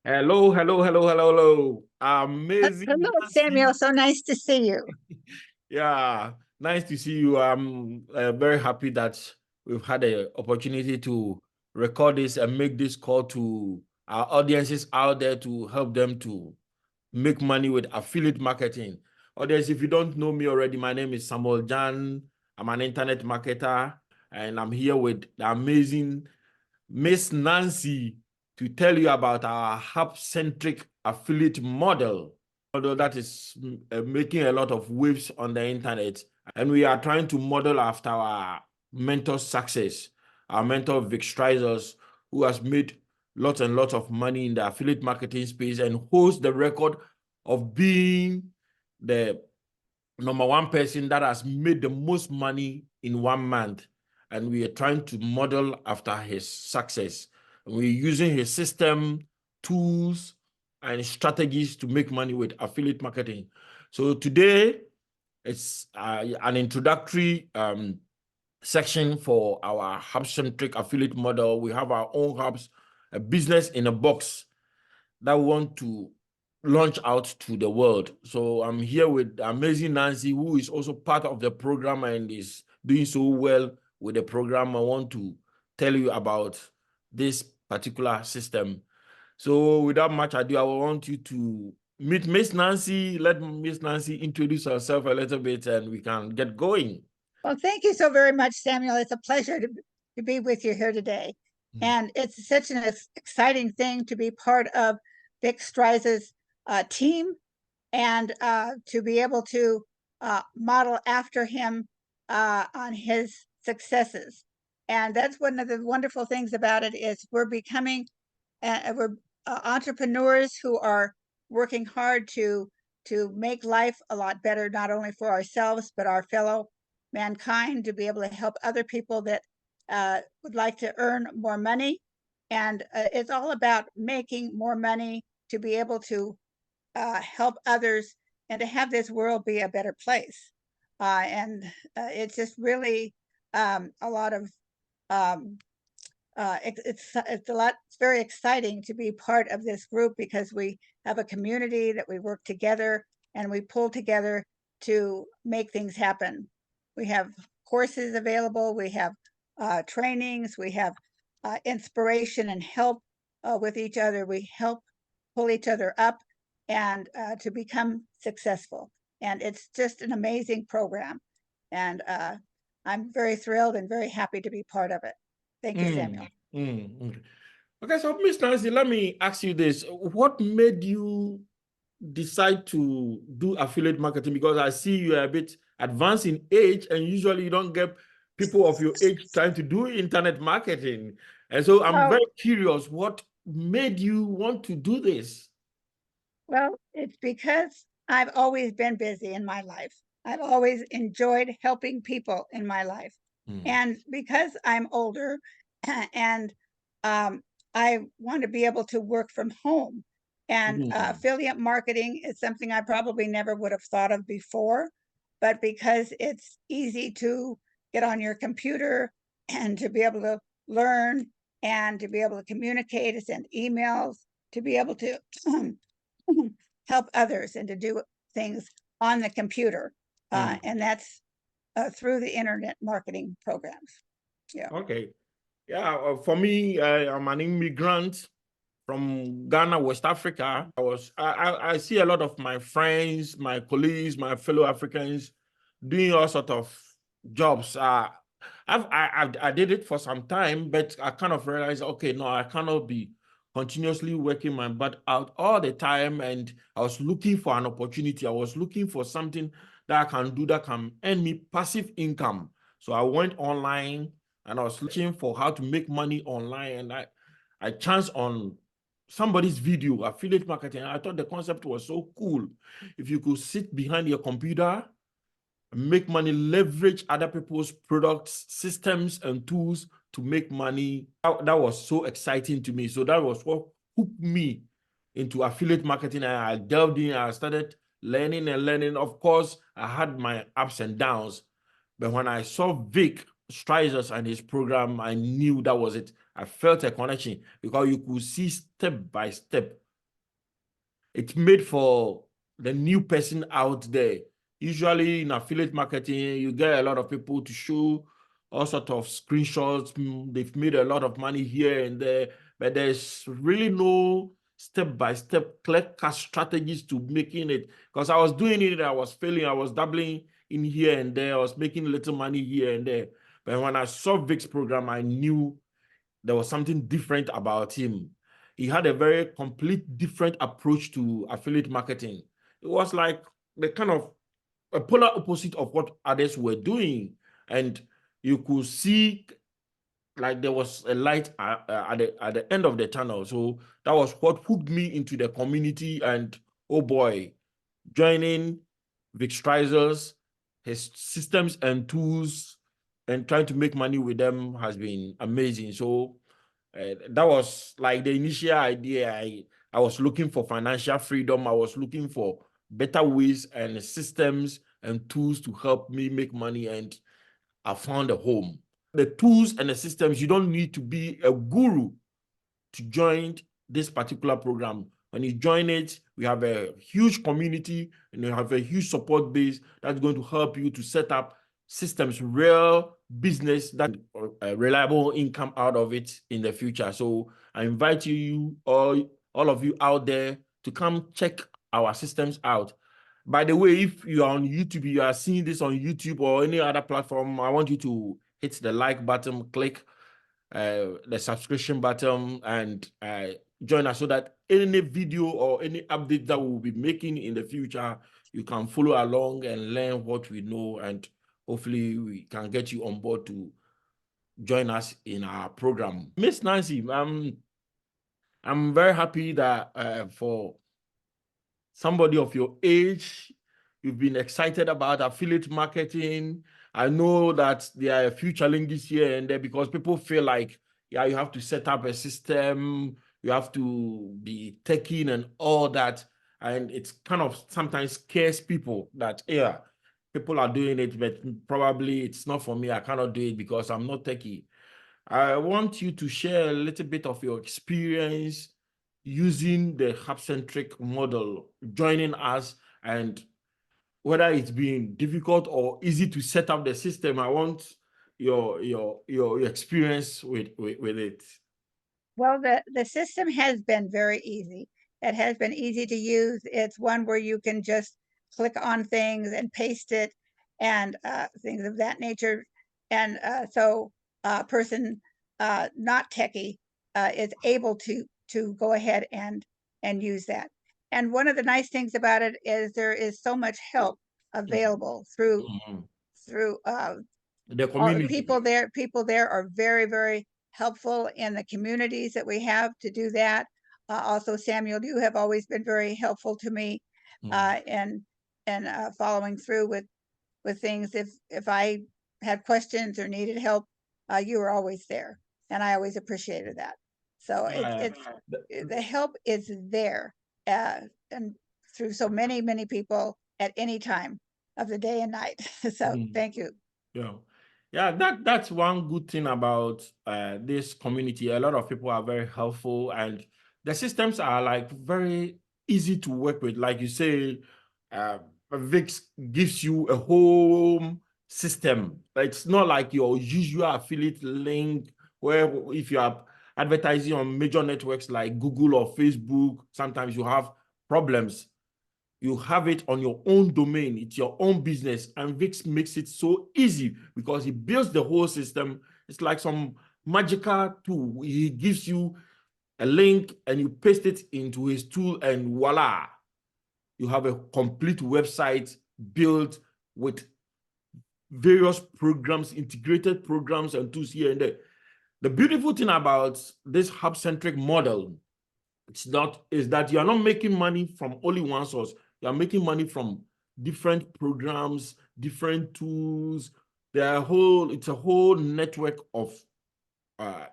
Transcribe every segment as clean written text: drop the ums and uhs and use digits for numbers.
Hello, hello, hello, hello, hello. Amazing, Hello, Nancy. Samuel. So nice to see you. Yeah, nice to see you. I'm very happy that we've had the opportunity to record this and make this call to our audiences out there to help them to make money with affiliate marketing. Audience, if you don't know me already, my name is Samuel Jan. I'm an internet marketer, and I'm here with the amazing Miss Nancy to tell you about our Hub Centric affiliate model. Model that is making a lot of waves on the internet. And we are trying to model after our mentor success, our mentor Vic Strizers, who has made lots and lots of money in the affiliate marketing space and holds the record of being the number one person that has made the most money in 1 month. And we are trying to model after his success. And we're using his system, tools, and strategies to make money with affiliate marketing. So today, it's an introductory section for our hub-centric affiliate model. We have our own hubs, a business in a box that we want to launch out to the world. So I'm here with amazing Nancy, who is also part of the program and is doing so well with the program. I want to tell you about this particular system. So without much ado, I want you to meet Miss Nancy. Let Miss Nancy introduce herself a little bit and we can get going. Well, thank you so very much, Samuel. It's a pleasure to be with you here today. And it's such an exciting thing to be part of Vic Strize's team and to be able to model after him on his successes. And that's one of the wonderful things about it is we're becoming we're entrepreneurs who are working hard to make life a lot better, not only for ourselves but our fellow mankind, to be able to help other people that would like to earn more money. And it's all about making more money to be able to help others and to have this world be a better place. And it's just really a lot of um, it's a lot. It's very exciting to be part of this group because we have a community that we work together and we pull together to make things happen. We have courses available. We have trainings. We have inspiration and help with each other. We help pull each other up and to become successful. And it's just an amazing program. And I'm very thrilled and very happy to be part of it. Thank you, Samuel. Okay. Okay, so Miss Nancy, let me ask you this. What made you decide to do affiliate marketing? Because I see you are a bit advanced in age, and usually you don't get people of your age trying to do internet marketing. And so I'm Oh, very curious, what made you want to do this? well, it's because I've always been busy in my life. I've always enjoyed helping people in my life. Mm, And because I'm older and um, I want to be able to work from home, and mm, affiliate marketing is something I probably never would have thought of before. But because it's easy to get on your computer and to be able to learn and to be able to communicate, send emails, to be able to help others and to do things on the computer. mm. And that's through the internet marketing programs. Yeah. Okay. Yeah, for me, I'm an immigrant from Ghana, West Africa. I see a lot of my friends, my colleagues, my fellow Africans doing all sort of jobs. I did it for some time, but I kind of realized, okay, no, I cannot be continuously working my butt out all the time. And I was looking for an opportunity. I was looking for something that I can do that can earn me passive income. So I went online and I was searching for how to make money online. And I chanced on somebody's video, affiliate marketing. I thought the concept was so cool. If you could sit behind your computer, make money, leverage other people's products, systems, and tools to make money. That was so exciting to me. So that was what hooked me into affiliate marketing. And I delved in, I started learning and learning. Of course, I had my ups and downs. But when I saw Vic Strizers and his program, I knew that was it. I felt a connection because you could see step by step it's made for the new person out there. Usually in affiliate marketing, you get a lot of people to show all sorts of screenshots. They've made a lot of money here and there, but there's really no step-by-step clear-cut strategies to making it. Because I was doing it, I was failing, I was dabbling in here and there, I was making little money here and there. But when I saw Vic's program, I knew there was something different about him. He had a very complete different approach to affiliate marketing. It was like the kind of a polar opposite of what others were doing. And you could see like there was a light at the end of the tunnel. So that was what hooked me into the community. And oh boy, joining Vic Streisers, his systems and tools, and trying to make money with them has been amazing. So that was like the initial idea. I was looking for financial freedom. I was looking for better ways and systems and tools to help me make money, and I found a home. The tools and the systems, you don't need to be a guru to join this particular program. When you join it, we have a huge community and you have a huge support base that's going to help you to set up systems, real business that a reliable income out of it in the future. So I invite you all of you out there to come check our systems out. By the way, if you are on YouTube, you are seeing this on YouTube or any other platform, I want you to hit the like button, click the subscription button, and join us so that any video or any update that we'll be making in the future, you can follow along and learn what we know, and hopefully we can get you on board to join us in our program. Miss Nancy, I'm very happy that for somebody of your age, you've been excited about affiliate marketing. I know that there are a few challenges here and there because people feel like, yeah, you have to set up a system, you have to be techie and all that. And it's kind of sometimes scares people that, yeah, people are doing it, but probably it's not for me. I cannot do it because I'm not techie. I want you to share a little bit of your experience using the Hub Centric model, joining us, and whether it's been difficult or easy to set up the system. I want your experience with it. Well, the system has been very easy. It has been easy to use. It's one where you can just click on things and paste it and things of that nature. And so a person not techie is able to go ahead and use that. And one of the nice things about it is there is so much help available through The all community. people there are very, very helpful in the communities that we have to do that. Also, Samuel, you have always been very helpful to me and following through with things. If I had questions or needed help, you were always there, and I always appreciated that. So the help is there, and through so many people at any time of the day and night. So thank you. Yeah, that's one good thing about this community. A lot of people are very helpful, and the systems are like very easy to work with. Like you say, Vix gives you a whole system. It's not like your usual affiliate link where if you are advertising on major networks like Google or Facebook, sometimes you have problems. You have it on your own domain. It's your own business. And Vix makes it so easy because he builds the whole system. It's like some magical tool. He gives you a link and you paste it into his tool, and voila, you have a complete website built with various programs, integrated programs and tools here and there. The beautiful thing about this hub-centric model is that you are not making money from only one source. You are making money from different programs, different tools. It's a whole network of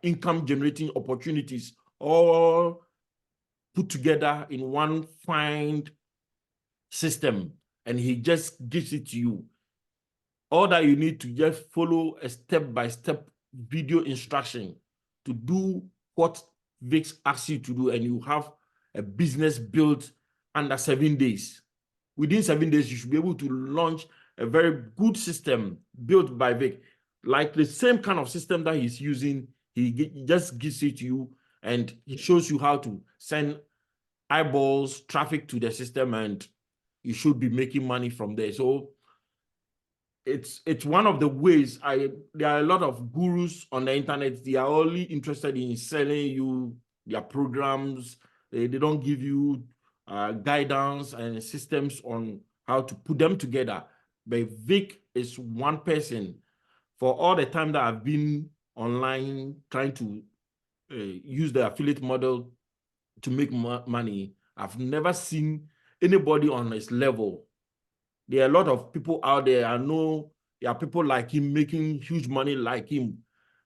income generating opportunities all put together in one fine system, and he just gives it to you. All that you need to just follow a step-by-step video instruction to do what Vix asks you to do, and you have a business built under 7 days. Within 7 days, you should be able to launch a very good system built by Vic. Like the same kind of system that he's using, he just gives it to you and he shows you how to send eyeballs, traffic to the system, and you should be making money from there. So it's one of the ways. There are a lot of gurus on the internet. They are only interested in selling you their programs. They don't give you guidance and systems on how to put them together. But Vic is one person. For all the time that I've been online trying to use the affiliate model to make money, I've never seen anybody on his level. There are a lot of people out there. I know there are people like him making huge money like him,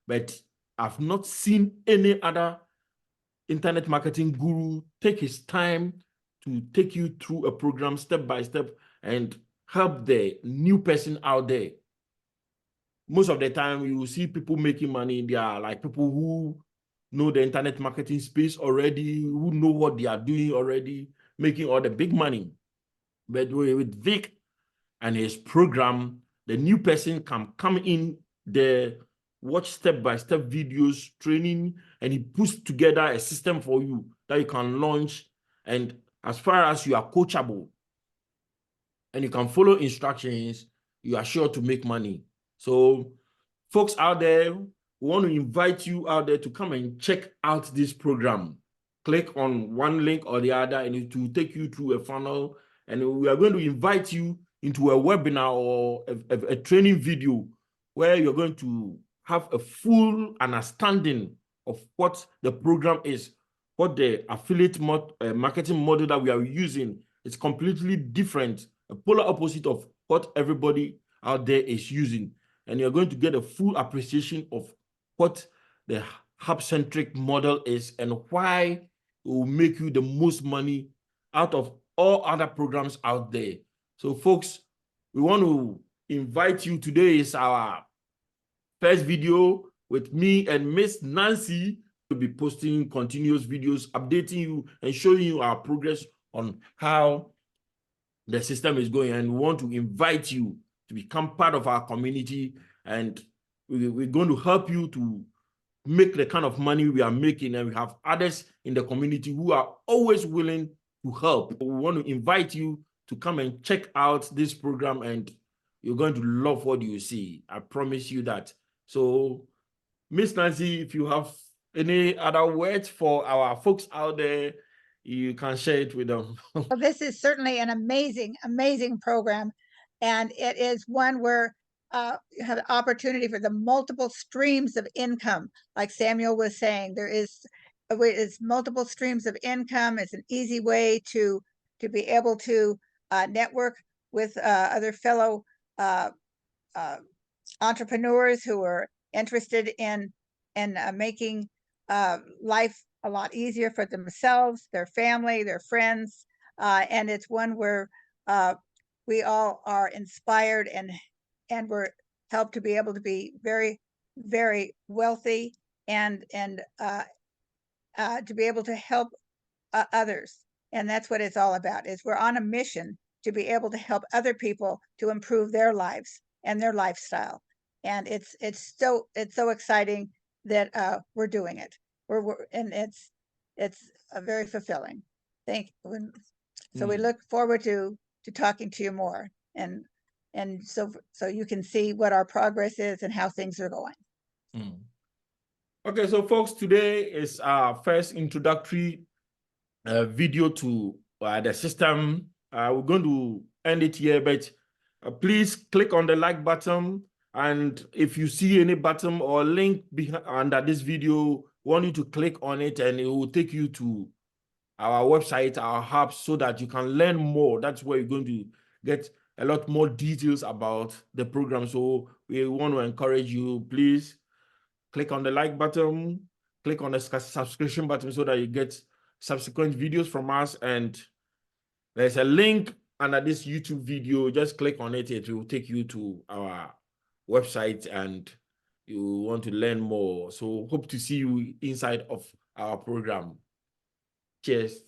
but I've not seen any other internet marketing guru take his time to take you through a program step by step and help the new person out there. Most of the time, you will see people making money. They are like people who know the internet marketing space already, who know what they are doing already, making all the big money. But with Vic and his program, the new person can come in there, watch step-by-step videos, training, and he puts together a system for you that you can launch. And as far as you are coachable and you can follow instructions, you are sure to make money. So folks out there, we want to invite you out there to come and check out this program. Click on one link or the other and it will take you through a funnel. And we are going to invite you into a webinar or a training video where you're going to have a full understanding of what the program is, what the affiliate marketing model that we are using is completely different, a polar opposite of what everybody out there is using. And you're going to get a full appreciation of what the Hub Centric model is and why it will make you the most money out of all other programs out there. So folks, we want to invite you. Today is our first video with me and Miss Nancy. We'll be posting continuous videos, updating you and showing you our progress on how the system is going. And we want to invite you to become part of our community, and we're going to help you to make the kind of money we are making, and we have others in the community who are always willing to help. We want to invite you to come and check out this program, and you're going to love what you see. I promise you that. So, Miss Nancy, if you have any other words for our folks out there, you can share it with them. Well, this is certainly an amazing, amazing program. And it is one where you have the opportunity for the multiple streams of income. Like Samuel was saying, there is multiple streams of income. It's an easy way to be able to network with other fellow entrepreneurs who are interested in making life a lot easier for themselves, their family, their friends. And it's one where we all are inspired and we're helped to be able to be very, very wealthy and to be able to help others. And that's what it's all about, is we're on a mission to be able to help other people to improve their lives and their lifestyle. And it's so exciting that we're doing it. And it's very fulfilling. Thank you. So we look forward to talking to you more, and so you can see what our progress is and how things are going. Okay, so folks, today is our first introductory video to the system. We're going to end it here, but please click on the like button. And if you see any button or link under this video, we want you to click on it and it will take you to our website, our hub, so that you can learn more. That's where you're going to get a lot more details about the program. So we want to encourage you, please click on the like button, click on the subscription button so that you get subsequent videos from us. And there's a link under this YouTube video. Just click on it. It will take you to our website and you want to learn more. So hope to see you inside of our program. Cheers.